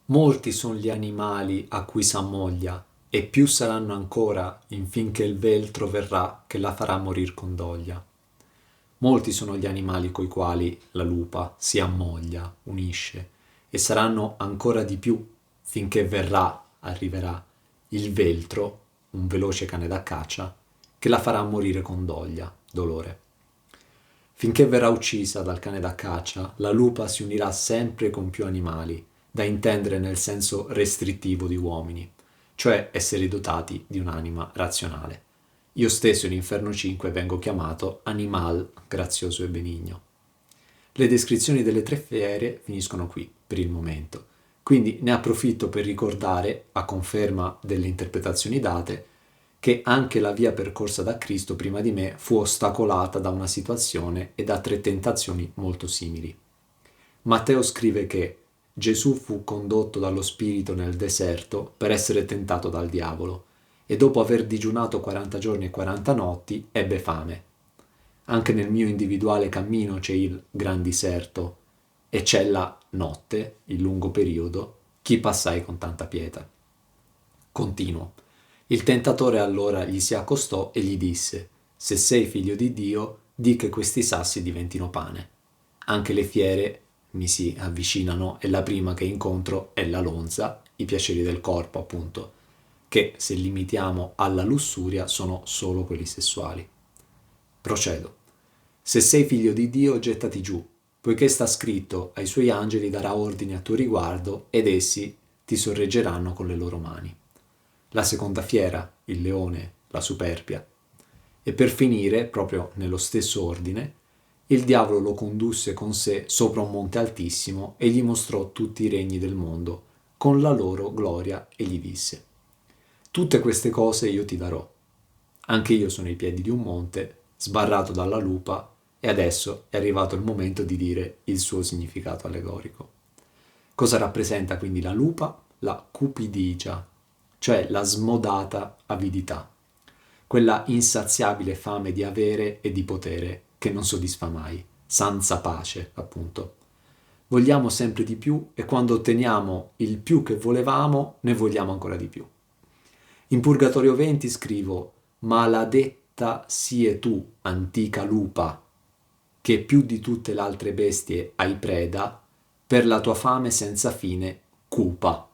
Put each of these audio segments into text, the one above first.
Molti son gli animali a cui s'ammoglia, e più saranno ancora infinché il veltro verrà che la farà morir con doglia. Molti sono gli animali coi quali la lupa si ammoglia, unisce, e saranno ancora di più finché arriverà il veltro, un veloce cane da caccia, che la farà morire con doglia, dolore. Finché verrà uccisa dal cane da caccia, la lupa si unirà sempre con più animali, da intendere nel senso restrittivo di uomini, cioè esseri dotati di un'anima razionale. Io stesso in Inferno 5 vengo chiamato animal grazioso e benigno. Le descrizioni delle tre fiere finiscono qui, per il momento. Quindi ne approfitto per ricordare, a conferma delle interpretazioni date, che anche la via percorsa da Cristo prima di me fu ostacolata da una situazione e da tre tentazioni molto simili. Matteo scrive che Gesù fu condotto dallo Spirito nel deserto per essere tentato dal diavolo e dopo aver digiunato 40 giorni e 40 notti ebbe fame. Anche nel mio individuale cammino c'è il gran diserto e c'è la notte, il lungo periodo, chi passai con tanta pietà. Continuo. Il tentatore allora gli si accostò e gli disse: Se sei figlio di Dio, di che questi sassi diventino pane. Anche le fiere mi si avvicinano e la prima che incontro è la lonza, i piaceri del corpo, appunto, che se limitiamo alla lussuria sono solo quelli sessuali. Procedo. Se sei figlio di Dio, gettati giù, poiché sta scritto: ai suoi angeli darà ordine a tuo riguardo ed essi ti sorreggeranno con le loro mani. La seconda fiera, il leone, la superbia. E per finire, proprio nello stesso ordine, il diavolo lo condusse con sé sopra un monte altissimo e gli mostrò tutti i regni del mondo, con la loro gloria, e gli disse: Tutte queste cose io ti darò. Anche io sono ai piedi di un monte, sbarrato dalla lupa, e adesso è arrivato il momento di dire il suo significato allegorico. Cosa rappresenta quindi la lupa? La cupidigia, cioè la smodata avidità, quella insaziabile fame di avere e di potere che non soddisfa mai, senza pace, appunto. Vogliamo sempre di più e quando otteniamo il più che volevamo, ne vogliamo ancora di più. In Purgatorio 20 scrivo: Maladetta sie tu, antica lupa, che più di tutte le altre bestie hai preda, per la tua fame senza fine cupa.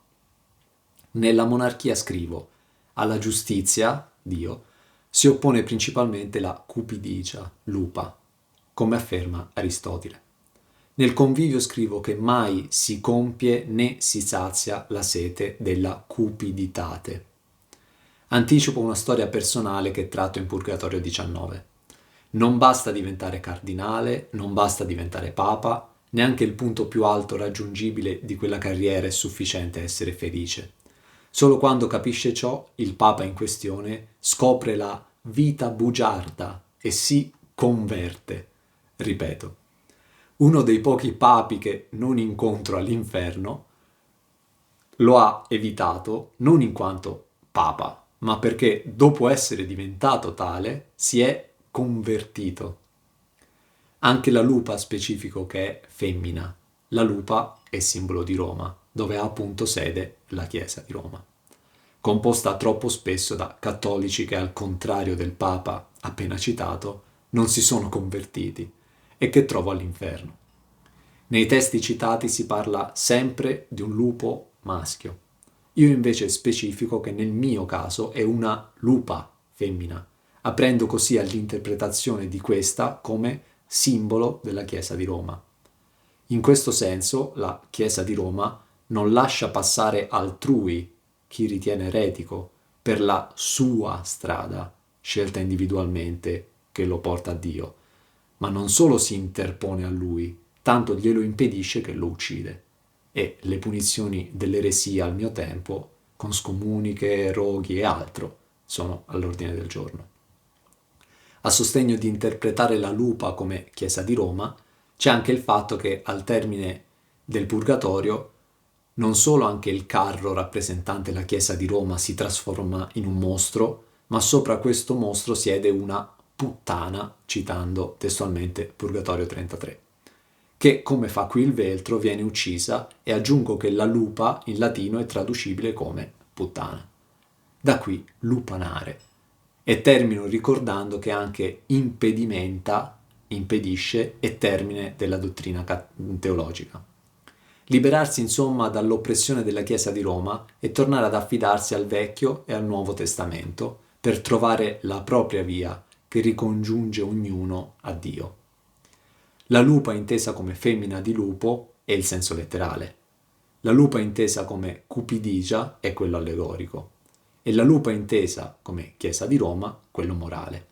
Nella monarchia scrivo: alla giustizia, Dio, si oppone principalmente la cupidigia, lupa, come afferma Aristotele. Nel convivio scrivo che mai si compie né si sazia la sete della cupiditate. Anticipo una storia personale che tratto in Purgatorio 19. Non basta diventare cardinale, non basta diventare papa, neanche il punto più alto raggiungibile di quella carriera è sufficiente a essere felice. Solo quando capisce ciò, il papa in questione scopre la vita bugiarda e si converte. Ripeto, uno dei pochi papi che non incontro all'inferno lo ha evitato non in quanto papa, ma perché dopo essere diventato tale si è convertito. Anche la lupa specifico che è femmina. La lupa è simbolo di Roma, dove ha appunto sede la Chiesa di Roma, composta troppo spesso da cattolici che, al contrario del Papa appena citato, non si sono convertiti e che trovo all'inferno. Nei testi citati si parla sempre di un lupo maschio. Io invece specifico che nel mio caso è una lupa femmina, aprendo così all'interpretazione di questa come simbolo della Chiesa di Roma. In questo senso la Chiesa di Roma non lascia passare altrui, chi ritiene eretico, per la sua strada, scelta individualmente, che lo porta a Dio, ma non solo si interpone a lui, tanto glielo impedisce che lo uccide. E le punizioni dell'eresia al mio tempo, con scomuniche, roghi e altro, sono all'ordine del giorno. A sostegno di interpretare la lupa come Chiesa di Roma, c'è anche il fatto che al termine del purgatorio non solo anche il carro rappresentante la Chiesa di Roma si trasforma in un mostro, ma sopra questo mostro siede una puttana, citando testualmente Purgatorio 33. che, come fa qui il Veltro, viene uccisa, e aggiungo che la lupa in latino è traducibile come puttana. Da qui lupanare. E termino ricordando che anche impedimenta, impedisce, è termine della dottrina teologica. Liberarsi insomma dall'oppressione della Chiesa di Roma e tornare ad affidarsi al Vecchio e al Nuovo Testamento per trovare la propria via che ricongiunge ognuno a Dio. La lupa intesa come femmina di lupo è il senso letterale. La lupa intesa come cupidigia è quello allegorico. E la lupa intesa come Chiesa di Roma, quello morale.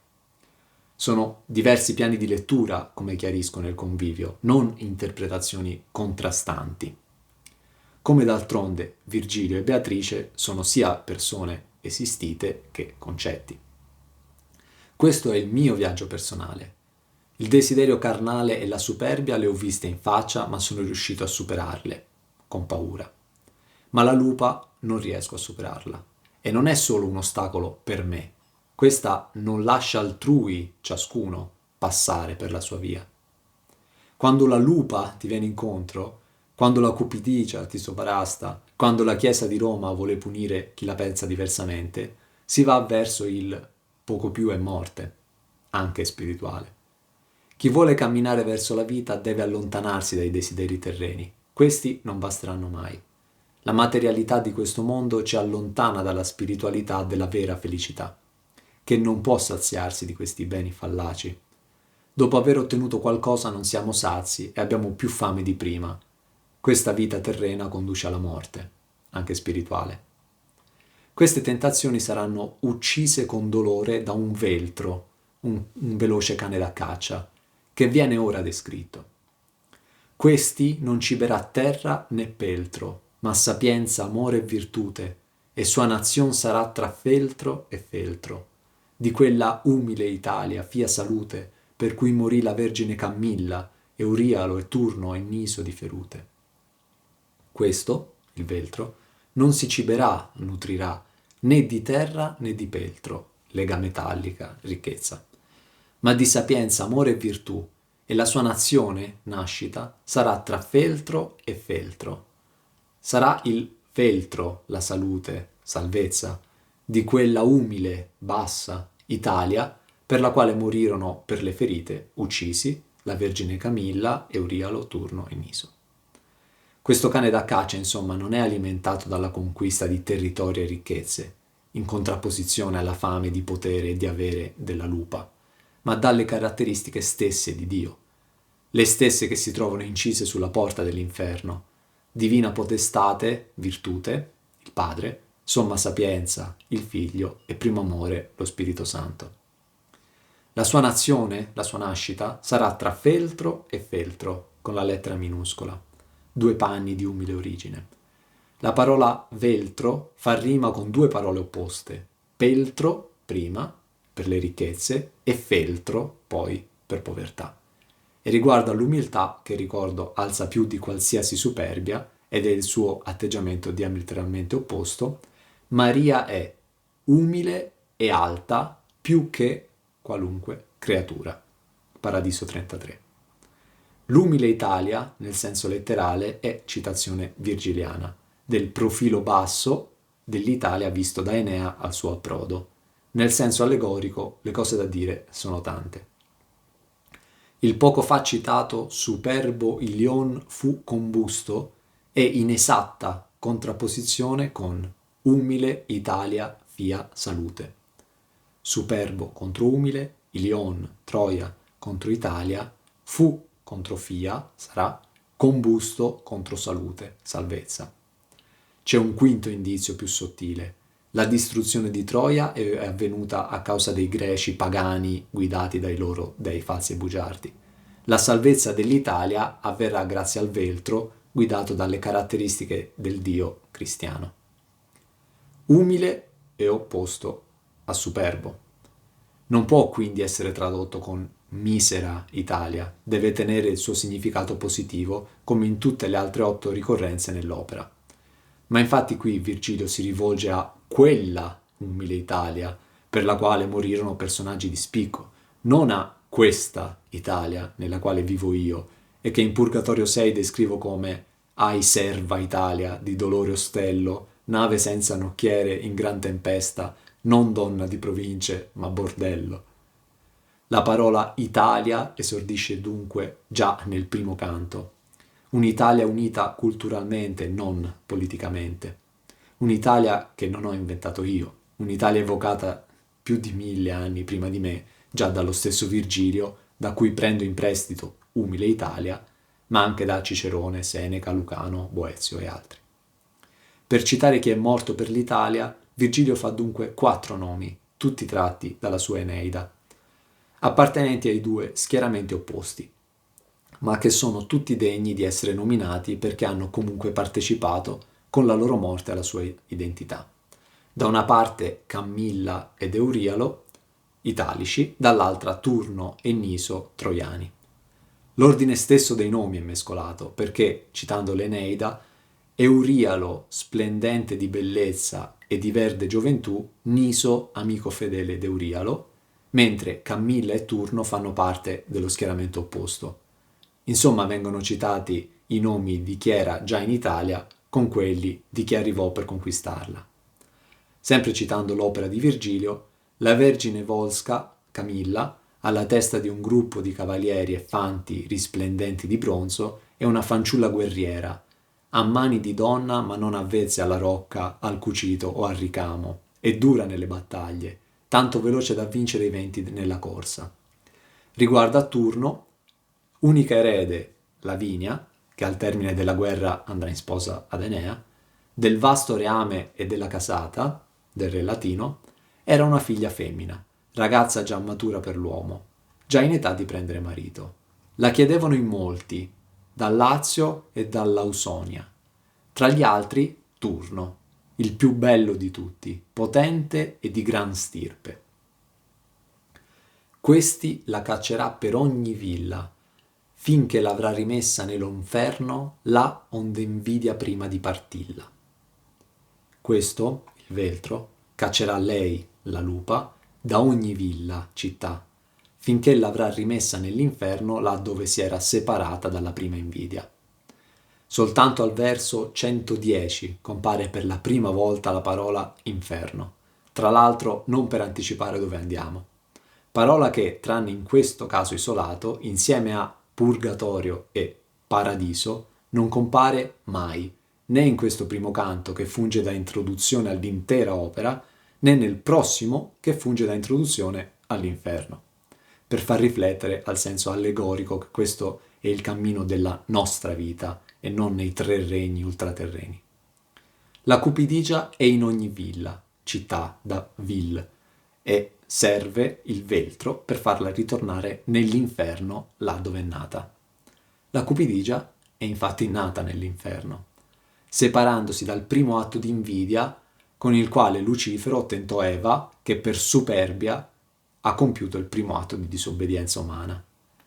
Sono diversi piani di lettura, come chiariscono il convivio, non interpretazioni contrastanti. Come d'altronde Virgilio e Beatrice sono sia persone esistite che concetti. Questo è il mio viaggio personale. Il desiderio carnale e la superbia le ho viste in faccia, ma sono riuscito a superarle, con paura. Ma la lupa non riesco a superarla. E non è solo un ostacolo per me. Questa non lascia altrui, ciascuno, passare per la sua via. Quando la lupa ti viene incontro, quando la cupidigia ti sovrasta, quando la Chiesa di Roma vuole punire chi la pensa diversamente, si va verso il poco più è morte, anche spirituale. Chi vuole camminare verso la vita deve allontanarsi dai desideri terreni. Questi non basteranno mai. La materialità di questo mondo ci allontana dalla spiritualità della vera felicità, che non può saziarsi di questi beni fallaci. Dopo aver ottenuto qualcosa non siamo sazi e abbiamo più fame di prima. Questa vita terrena conduce alla morte, anche spirituale. Queste tentazioni saranno uccise con dolore da un veltro, un veloce cane da caccia, che viene ora descritto. Questi non ciberà terra né peltro, ma sapienza, amore e virtute, e sua nazion sarà tra feltro e feltro. Di quella umile Italia fia salute, per cui morì la Vergine Camilla, Eurialo e Turno e Niso di Ferute. Questo, il veltro, non si ciberà, nutrirà, né di terra né di peltro, lega metallica, ricchezza, ma di sapienza, amore e virtù, e la sua nazione, nascita, sarà tra feltro e feltro. Sarà il feltro la salute, salvezza, di quella umile, bassa Italia, per la quale morirono per le ferite, uccisi, la Vergine Camilla, Eurialo, Turno e Niso. Questo cane da caccia, insomma, non è alimentato dalla conquista di territori e ricchezze, in contrapposizione alla fame di potere e di avere della lupa, ma dalle caratteristiche stesse di Dio, le stesse che si trovano incise sulla porta dell'inferno: divina potestate, virtute, il Padre, somma sapienza, il Figlio, e primo amore, lo Spirito Santo. La sua nazione, la sua nascita, sarà tra feltro e feltro, con la lettera minuscola, due panni di umile origine. La parola veltro fa rima con due parole opposte: peltro, prima, per le ricchezze, e feltro, poi, per povertà. E riguardo all'umiltà, che ricordo alza più di qualsiasi superbia ed è il suo atteggiamento diametralmente opposto, Maria è umile e alta più che qualunque creatura. Paradiso 33. L'umile Italia, nel senso letterale, è citazione virgiliana, del profilo basso dell'Italia visto da Enea al suo approdo. Nel senso allegorico, le cose da dire sono tante. Il poco fa citato superbo Ilion fu combusto è in esatta contrapposizione con umile Italia fia salute. Superbo contro umile, Ilion, Troia contro Italia, fu contro fia, sarà, combusto contro salute, salvezza. C'è un quinto indizio più sottile. La distruzione di Troia è avvenuta a causa dei greci pagani guidati dai loro dei falsi e bugiardi. La salvezza dell'Italia avverrà grazie al veltro guidato dalle caratteristiche del Dio cristiano. Umile è opposto a superbo. Non può quindi essere tradotto con misera Italia, deve tenere il suo significato positivo come in tutte le altre 8 ricorrenze nell'opera. Ma infatti qui Virgilio si rivolge a quella umile Italia per la quale morirono personaggi di spicco, non a questa Italia nella quale vivo io e che in Purgatorio 6 descrivo come «Ai serva Italia di dolore ostello, nave senza nocchiere in gran tempesta, non donna di province, ma bordello». La parola Italia esordisce dunque già nel primo canto. Un'Italia unita culturalmente, non politicamente. Un'Italia che non ho inventato io, un'Italia evocata più di 1000 anni prima di me, già dallo stesso Virgilio, da cui prendo in prestito umile Italia, ma anche da Cicerone, Seneca, Lucano, Boezio e altri. Per citare chi è morto per l'Italia, Virgilio fa dunque 4 nomi, tutti tratti dalla sua Eneida, appartenenti ai 2 schieramenti opposti, ma che sono tutti degni di essere nominati perché hanno comunque partecipato con la loro morte alla sua identità. Da una parte Camilla ed Eurialo, italici, dall'altra Turno e Niso, troiani. L'ordine stesso dei nomi è mescolato, perché, citando l'Eneida, Eurialo, splendente di bellezza e di verde gioventù, Niso, amico fedele d'Eurialo, mentre Camilla e Turno fanno parte dello schieramento opposto. Insomma, vengono citati i nomi di chi era già in Italia con quelli di chi arrivò per conquistarla. Sempre citando l'opera di Virgilio, la Vergine Volsca, Camilla, alla testa di un gruppo di cavalieri e fanti risplendenti di bronzo, è una fanciulla guerriera, ha mani di donna ma non avvezze alla rocca, al cucito o al ricamo, e dura nelle battaglie, tanto veloce da vincere i venti nella corsa. Riguardo a Turno, unica erede, Lavinia, che al termine della guerra andrà in sposa ad Enea, del vasto reame e della casata, del re latino, era una figlia femmina, ragazza già matura per l'uomo, già in età di prendere marito. La chiedevano in molti, dal Lazio e dall'Ausonia. Tra gli altri, Turno, il più bello di tutti, potente e di gran stirpe. Questi la caccerà per ogni villa, finché l'avrà rimessa nell'inferno, là onde invidia prima di partilla. Questo, il Veltro, caccerà lei, la lupa, da ogni villa, città, finché l'avrà rimessa nell'inferno là dove si era separata dalla prima invidia. Soltanto al verso 110 compare per la prima volta la parola inferno, tra l'altro non per anticipare dove andiamo. Parola che, tranne in questo caso isolato, insieme a purgatorio e paradiso, non compare mai, né in questo primo canto che funge da introduzione all'intera opera, né nel prossimo che funge da introduzione all'inferno, per far riflettere al senso allegorico che questo è il cammino della nostra vita e non nei 3 regni ultraterreni. La cupidigia è in ogni villa, città da ville, e serve il Veltro per farla ritornare nell'inferno là dove è nata. La cupidigia è infatti nata nell'inferno, separandosi dal primo atto di invidia con il quale Lucifero tentò Eva, che per superbia ha compiuto il primo atto di disobbedienza umana.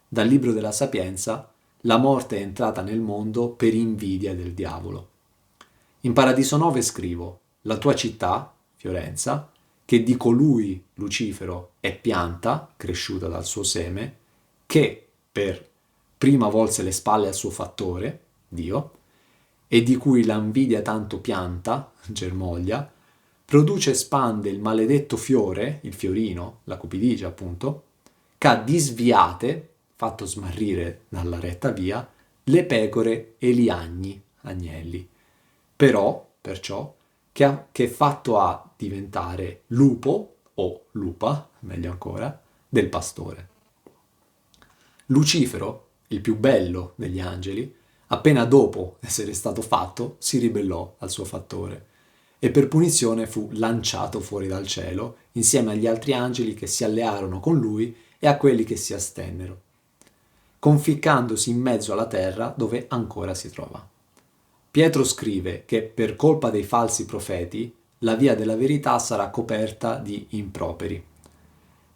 Dal libro della Sapienza, la morte è entrata nel mondo per invidia del diavolo. In Paradiso 9 scrivo: la tua città, Fiorenza, che di colui, Lucifero, è pianta, cresciuta dal suo seme, che per prima volse le spalle al suo fattore, Dio, e di cui la invidia tanto pianta, germoglia, produce e spande il maledetto fiore, il fiorino, la cupidigia appunto, che ha disviate, fatto smarrire dalla retta via, le pecore e gli agni, agnelli, perciò, che fatto ha diventare lupo, o lupa, meglio ancora, del pastore. Lucifero, il più bello degli angeli, appena dopo essere stato fatto, si ribellò al suo fattore e per punizione fu lanciato fuori dal cielo insieme agli altri angeli che si allearono con lui e a quelli che si astennero, conficcandosi in mezzo alla terra dove ancora si trova. Pietro scrive che per colpa dei falsi profeti la via della verità sarà coperta di improperi.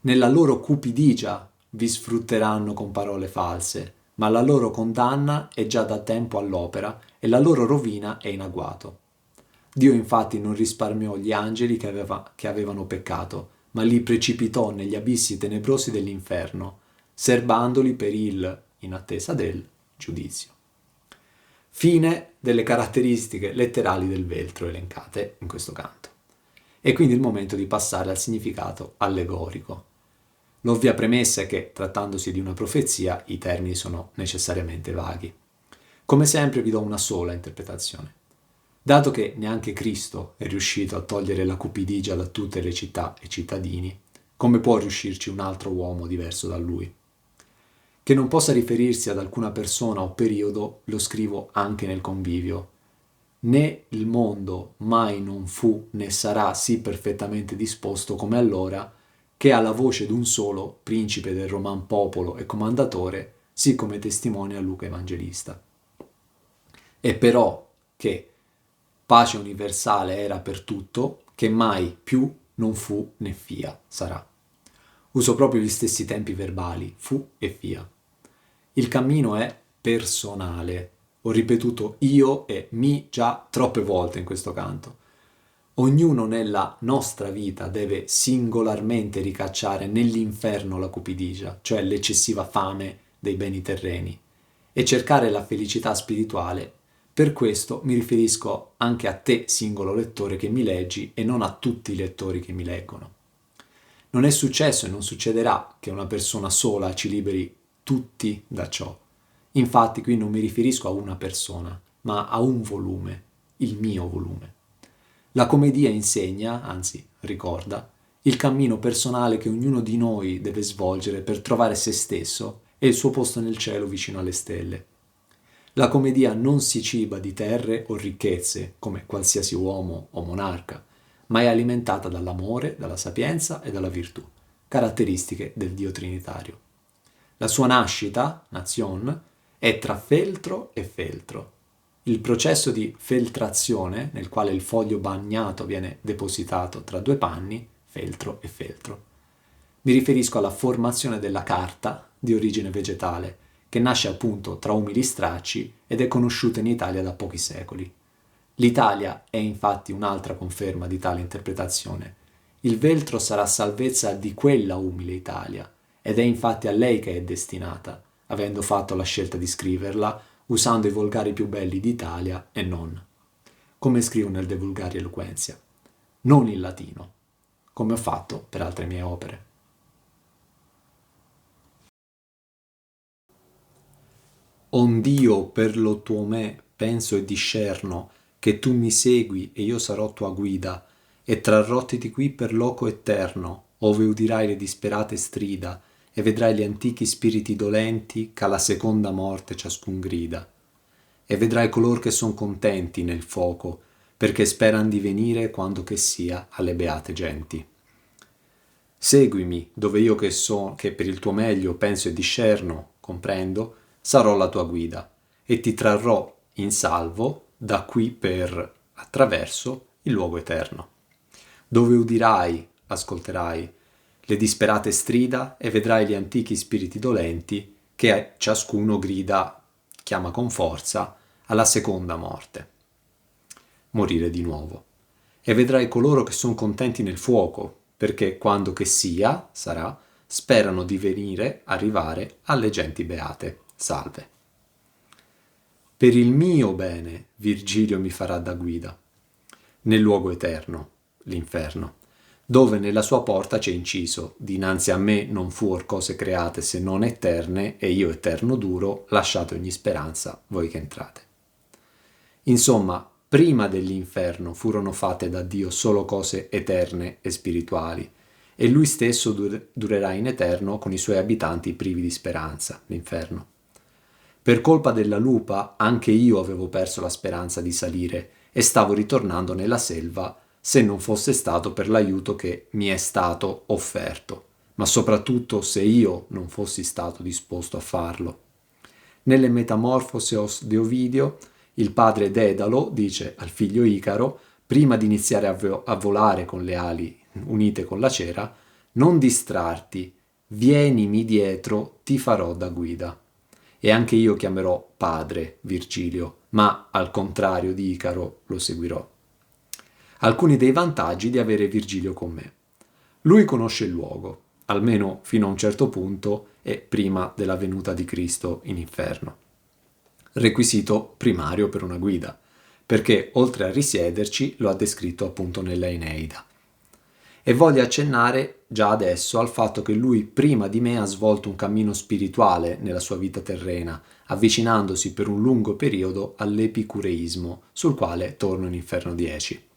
Nella loro cupidigia vi sfrutteranno con parole false, ma la loro condanna è già da tempo all'opera e la loro rovina è in agguato. Dio infatti non risparmiò gli angeli che avevano peccato, ma li precipitò negli abissi tenebrosi dell'inferno, serbandoli per il, in attesa del, giudizio. Fine delle caratteristiche letterali del veltro elencate in questo canto. È quindi il momento di passare al significato allegorico. L'ovvia premessa è che, trattandosi di una profezia, i termini sono necessariamente vaghi. Come sempre vi do una sola interpretazione. Dato che neanche Cristo è riuscito a togliere la cupidigia da tutte le città e cittadini, come può riuscirci un altro uomo diverso da lui? Che non possa riferirsi ad alcuna persona o periodo lo scrivo anche nel convivio. Né il mondo mai non fu né sarà sì perfettamente disposto come allora, che alla voce d'un solo principe del roman popolo e comandatore, sì come testimonia Luca Evangelista. E però che pace universale era per tutto, che mai più non fu né fia sarà. Uso proprio gli stessi tempi verbali, fu e fia. Il cammino è personale. Ho ripetuto io e mi già troppe volte in questo canto. Ognuno nella nostra vita deve singolarmente ricacciare nell'inferno la cupidigia, cioè l'eccessiva fame dei beni terreni, e cercare la felicità spirituale. Per questo mi riferisco anche a te, singolo lettore che mi leggi, e non a tutti i lettori che mi leggono. Non è successo e non succederà che una persona sola ci liberi tutti da ciò. Infatti qui non mi riferisco a una persona, ma a un volume, il mio volume. La commedia insegna, anzi ricorda, il cammino personale che ognuno di noi deve svolgere per trovare se stesso e il suo posto nel cielo vicino alle stelle. La commedia non si ciba di terre o ricchezze, come qualsiasi uomo o monarca, ma è alimentata dall'amore, dalla sapienza e dalla virtù, caratteristiche del Dio Trinitario. La sua nascita, Nazion, è tra feltro e feltro. Il processo di feltrazione, nel quale il foglio bagnato viene depositato tra due panni, feltro e feltro. Mi riferisco alla formazione della carta di origine vegetale, che nasce appunto tra umili stracci ed è conosciuta in Italia da pochi secoli. L'Italia è infatti un'altra conferma di tale interpretazione. Il veltro sarà salvezza di quella umile Italia, ed è infatti a lei che è destinata, avendo fatto la scelta di scriverla usando i volgari più belli d'Italia e non, come scrivo nel De Vulgari Eloquentia, non in latino, come ho fatto per altre mie opere. Ond'io per lo tuo me penso e discerno che tu mi segui e io sarò tua guida, e trarrottiti qui per loco eterno, ove udirai le disperate strida, e vedrai gli antichi spiriti dolenti ch'alla seconda morte ciascun grida. E vedrai color che son contenti nel foco, perché speran di venire quando che sia alle beate genti. Seguimi, dove io che per il tuo meglio penso e discerno, comprendo, sarò la tua guida, e ti trarrò in salvo da qui per attraverso il luogo eterno, dove udirai, ascolterai, le disperate strida e vedrai gli antichi spiriti dolenti che ciascuno grida, chiama con forza, alla seconda morte, morire di nuovo. E vedrai coloro che sono contenti nel fuoco, perché quando che sia, sarà, sperano di arrivare alle genti beate, salve. Per il mio bene Virgilio mi farà da guida, nel luogo eterno, l'inferno, dove nella sua porta c'è inciso, dinanzi a me non fuor cose create se non eterne, e io eterno duro, lasciate ogni speranza, voi che entrate. Insomma, prima dell'inferno furono fatte da Dio solo cose eterne e spirituali, e lui stesso durerà in eterno con i suoi abitanti privi di speranza, l'inferno. Per colpa della lupa anche io avevo perso la speranza di salire e stavo ritornando nella selva se non fosse stato per l'aiuto che mi è stato offerto, ma soprattutto se io non fossi stato disposto a farlo. Nelle Metamorfosios di Ovidio, il padre Dedalo dice al figlio Icaro, prima di iniziare a volare con le ali unite con la cera, non distrarti, vienimi dietro, ti farò da guida. E anche io chiamerò padre Virgilio, ma al contrario di Icaro lo seguirò. Alcuni dei vantaggi di avere Virgilio con me. Lui conosce il luogo, almeno fino a un certo punto e prima della venuta di Cristo in inferno. requisito primario per una guida, perché oltre a risiederci lo ha descritto appunto nella Eneida. E voglio accennare già adesso al fatto che lui prima di me ha svolto un cammino spirituale nella sua vita terrena, avvicinandosi per un lungo periodo all'epicureismo, sul quale torno in Inferno 10.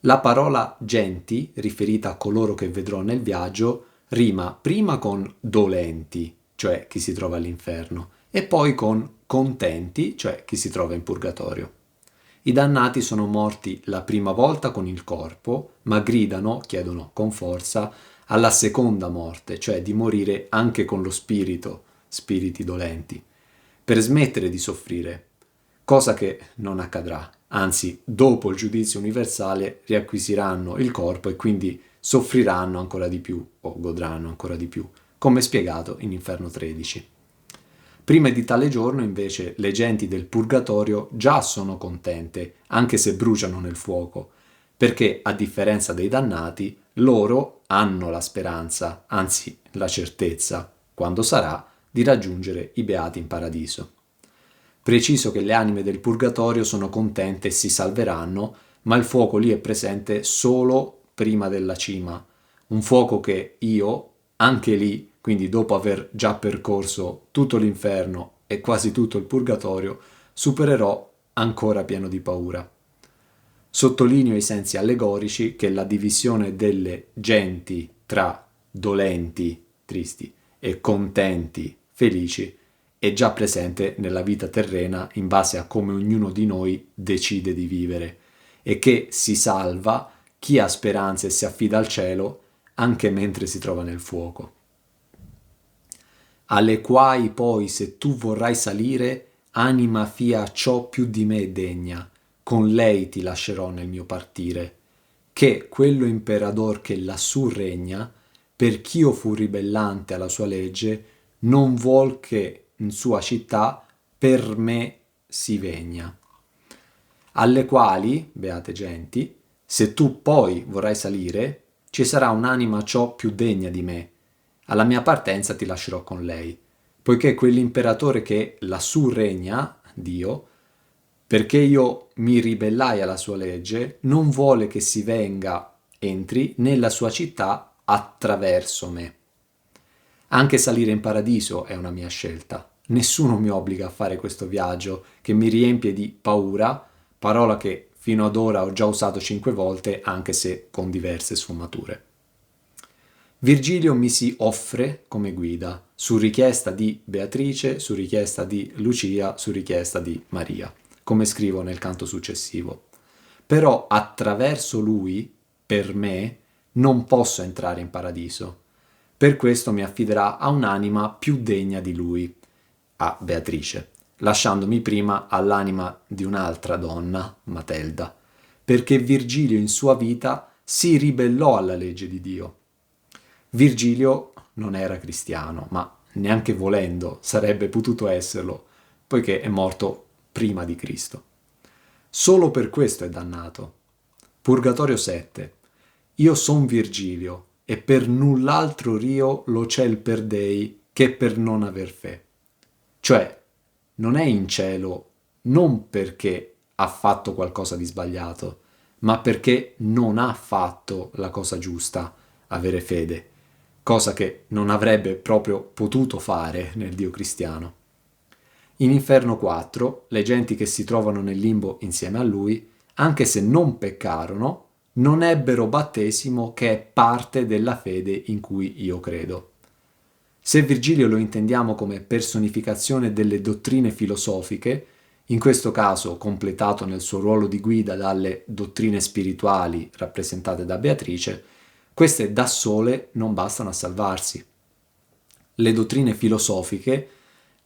La parola genti, riferita a coloro che vedrò nel viaggio, rima prima con dolenti, cioè chi si trova all'inferno, e poi con contenti, cioè chi si trova in purgatorio. I dannati sono morti la prima volta con il corpo, ma gridano, chiedono con forza, alla seconda morte, cioè di morire anche con lo spirito, spiriti dolenti, per smettere di soffrire, cosa che non accadrà. Anzi, dopo il giudizio universale riacquisiranno il corpo e quindi soffriranno ancora di più o godranno ancora di più, come spiegato in Inferno 13. Prima di tale giorno, invece, le genti del purgatorio già sono contente, anche se bruciano nel fuoco, perché, a differenza dei dannati, loro hanno la speranza, anzi la certezza, quando sarà, di raggiungere i beati in paradiso. Preciso che le anime del purgatorio sono contente e si salveranno, ma il fuoco lì è presente solo prima della cima, un fuoco che io, anche lì, quindi dopo aver già percorso tutto l'inferno e quasi tutto il purgatorio, supererò ancora pieno di paura. Sottolineo i sensi allegorici che la divisione delle genti tra dolenti, tristi, e contenti, felici, è già presente nella vita terrena in base a come ognuno di noi decide di vivere e che si salva chi ha speranze e si affida al cielo anche mentre si trova nel fuoco. Alle quai poi se tu vorrai salire, anima fia ciò più di me degna, con lei ti lascerò nel mio partire, che quello imperador che lassù regna, per ch'io fu ribellante alla sua legge, non vuol che in sua città per me si vegna. Alle quali, beate genti, se tu poi vorrai salire, ci sarà un'anima ciò più degna di me. Alla mia partenza ti lascerò con lei, poiché quell'imperatore che lassù regna, Dio, perché io mi ribellai alla sua legge, non vuole che si venga, entri nella sua città attraverso me. Anche salire in paradiso è una mia scelta. Nessuno mi obbliga a fare questo viaggio che mi riempie di paura, parola che fino ad ora ho già usato 5 volte, anche se con diverse sfumature. Virgilio mi si offre come guida, su richiesta di Beatrice, su richiesta di Lucia, su richiesta di Maria, come scrivo nel canto successivo. Però attraverso lui, per me, non posso entrare in paradiso. Per questo mi affiderà a un'anima più degna di lui, a Beatrice, lasciandomi prima all'anima di un'altra donna, Matelda, perché Virgilio in sua vita si ribellò alla legge di Dio. Virgilio non era cristiano, ma neanche volendo sarebbe potuto esserlo, poiché è morto prima di Cristo. Solo per questo è dannato. Purgatorio 7. Io son Virgilio, e per null'altro rio lo ciel perdei che per non aver fe. Cioè, non è in cielo non perché ha fatto qualcosa di sbagliato, ma perché non ha fatto la cosa giusta, avere fede, cosa che non avrebbe proprio potuto fare nel Dio cristiano. In Inferno 4, le genti che si trovano nel limbo insieme a lui, anche se non peccarono, non ebbero battesimo che è parte della fede in cui io credo. Se Virgilio lo intendiamo come personificazione delle dottrine filosofiche, in questo caso completato nel suo ruolo di guida dalle dottrine spirituali rappresentate da Beatrice, queste da sole non bastano a salvarsi. Le dottrine filosofiche,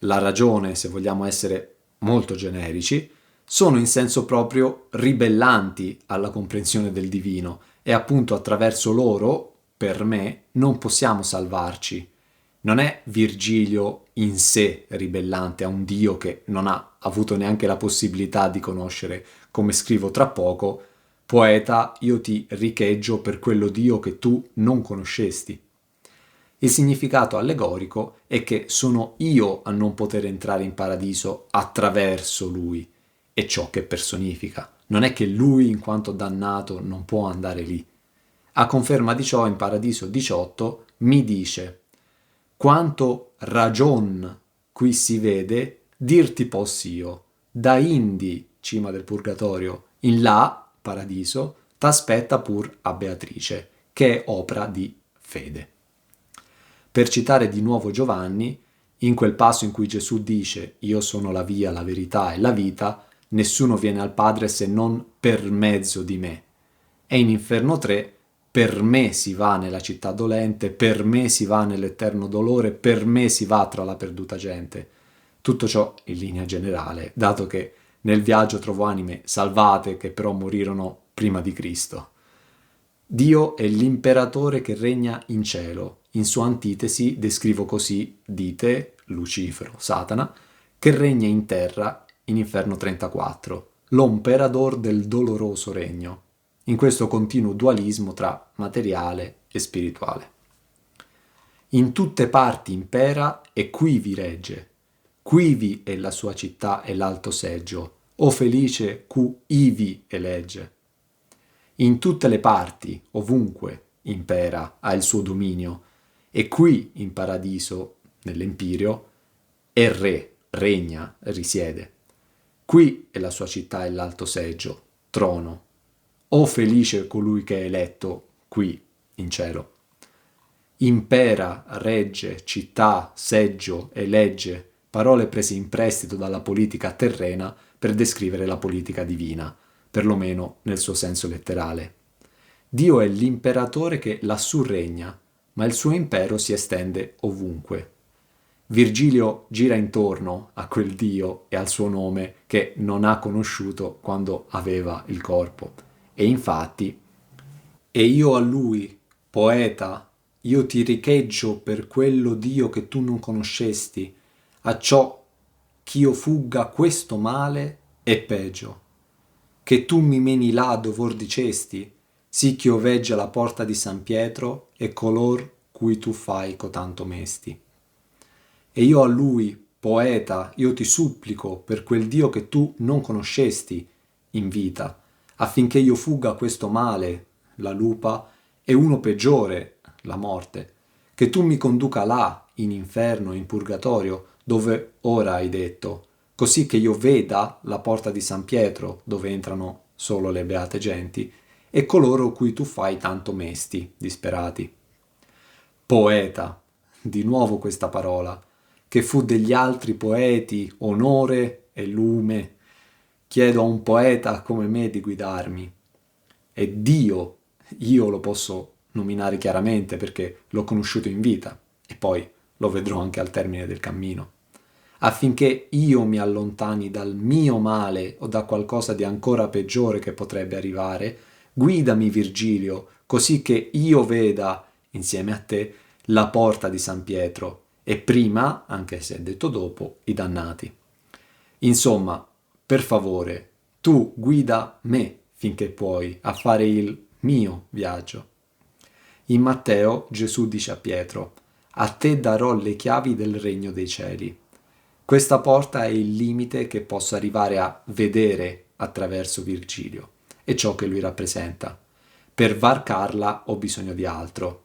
la ragione, se vogliamo essere molto generici, sono in senso proprio ribellanti alla comprensione del divino e appunto attraverso loro, per me, non possiamo salvarci. Non è Virgilio in sé ribellante a un Dio che non ha avuto neanche la possibilità di conoscere, come scrivo tra poco, poeta, io ti richeggio per quello Dio che tu non conoscesti. Il significato allegorico è che sono io a non poter entrare in paradiso attraverso lui, è ciò che personifica. Non è che lui, in quanto dannato, non può andare lì. A conferma di ciò, in Paradiso 18 mi dice: quanto ragion qui si vede, dirti possio, da indi, cima del purgatorio, in là, paradiso, t'aspetta pur a Beatrice, che è opera di fede. Per citare di nuovo Giovanni, in quel passo in cui Gesù dice io sono la via, la verità e la vita, nessuno viene al Padre se non per mezzo di me. E in Inferno 3, per me si va nella città dolente, per me si va nell'eterno dolore, per me si va tra la perduta gente. Tutto ciò in linea generale, dato che nel viaggio trovo anime salvate che però morirono prima di Cristo. Dio è l'imperatore che regna in cielo. In sua antitesi descrivo così, dite, Lucifero, Satana, che regna in terra in Inferno 34, l'imperador del doloroso regno, in questo continuo dualismo tra materiale e spirituale. In tutte parti impera e quivi regge. Quivi è la sua città e l'alto seggio, o felice cu ivi elegge. In tutte le parti, ovunque, impera, ha il suo dominio, e qui in paradiso, nell'Empirio, è re, regna, risiede. Qui è la sua città e l'alto seggio, trono. O felice colui che è eletto qui, in cielo. Impera, regge, città, seggio, elegge, parole prese in prestito dalla politica terrena per descrivere la politica divina, perlomeno nel suo senso letterale. Dio è l'imperatore che lassù regna, ma il suo impero si estende ovunque. Virgilio gira intorno a quel Dio e al suo nome che non ha conosciuto quando aveva il corpo. E infatti, e io a lui, poeta, io ti richeggio per quello Dio che tu non conoscesti, acciò ch'io fugga questo male e peggio. Che tu mi meni là dov'or dicesti, sì ch'io veggia la porta di San Pietro e color cui tu fai cotanto mesti. E io a lui, poeta, io ti supplico per quel Dio che tu non conoscesti in vita, affinché io fugga questo male, la lupa, e uno peggiore, la morte, che tu mi conduca là, in inferno, in purgatorio, dove ora hai detto, così che io veda la porta di San Pietro, dove entrano solo le beate genti, e coloro cui tu fai tanto mesti, disperati. Poeta, di nuovo questa parola, che fu degli altri poeti onore e lume, chiedo a un poeta come me di guidarmi. E Dio, io lo posso nominare chiaramente perché l'ho conosciuto in vita e poi lo vedrò anche al termine del cammino, affinché io mi allontani dal mio male o da qualcosa di ancora peggiore che potrebbe arrivare, guidami Virgilio, così che io veda, insieme a te, la porta di San Pietro e prima, anche se detto dopo, i dannati. Insomma, per favore, tu guida me finché puoi a fare il mio viaggio. In Matteo Gesù dice a Pietro: a te darò le chiavi del regno dei cieli. Questa porta è il limite che posso arrivare a vedere attraverso Virgilio e ciò che lui rappresenta. Per varcarla ho bisogno di altro.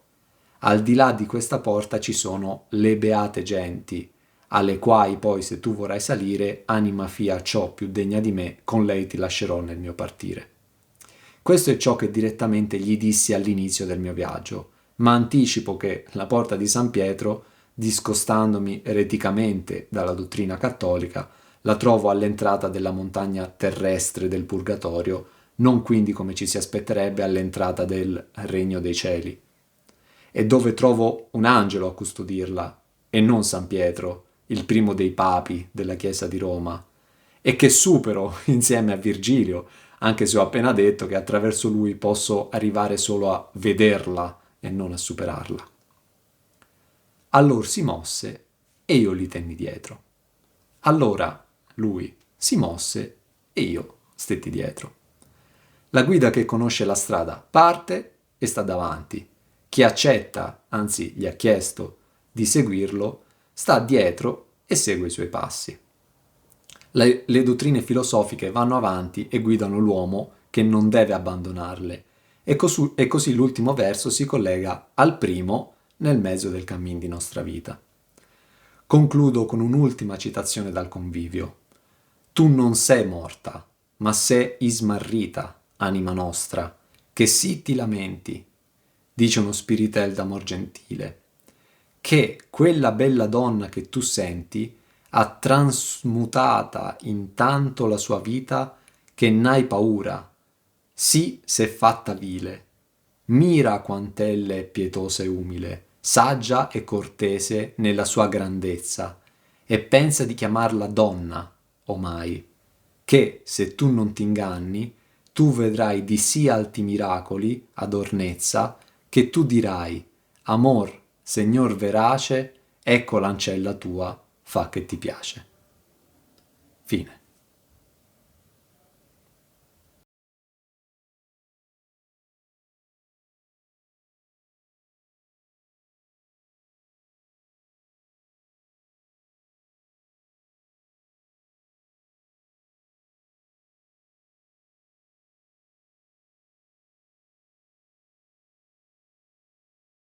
Al di là di questa porta ci sono le beate genti, alle quali poi se tu vorrai salire, anima fia ciò più degna di me, con lei ti lascerò nel mio partire. Questo è ciò che direttamente gli dissi all'inizio del mio viaggio, ma anticipo che la porta di San Pietro, discostandomi ereticamente dalla dottrina cattolica, la trovo all'entrata della montagna terrestre del Purgatorio, non quindi come ci si aspetterebbe all'entrata del Regno dei Cieli. E dove trovo un angelo a custodirla, e non San Pietro, il primo dei papi della Chiesa di Roma, e che supero insieme a Virgilio, anche se ho appena detto che attraverso lui posso arrivare solo a vederla e non a superarla. Allora si mosse e io gli tenni dietro. Allora lui si mosse e io stetti dietro. La guida che conosce la strada parte e sta davanti. Chi accetta, anzi gli ha chiesto di seguirlo, sta dietro e segue i suoi passi. Le dottrine filosofiche vanno avanti e guidano l'uomo che non deve abbandonarle. E così l'ultimo verso si collega al primo nel mezzo del cammin di nostra vita. Concludo con un'ultima citazione dal Convivio. Tu non sei morta, ma sei ismarrita, anima nostra, che sì ti lamenti, dice uno spiritel d'amor gentile, che quella bella donna che tu senti ha trasmutata intanto la sua vita che n'hai paura, sì s'è fatta vile, mira quant'ella è pietosa e umile, saggia e cortese nella sua grandezza, e pensa di chiamarla donna, omai, che se tu non t'inganni, tu vedrai di sì alti miracoli, adornezza, che tu dirai, amor, Signor verace, ecco l'ancella tua, fa che ti piace. Fine.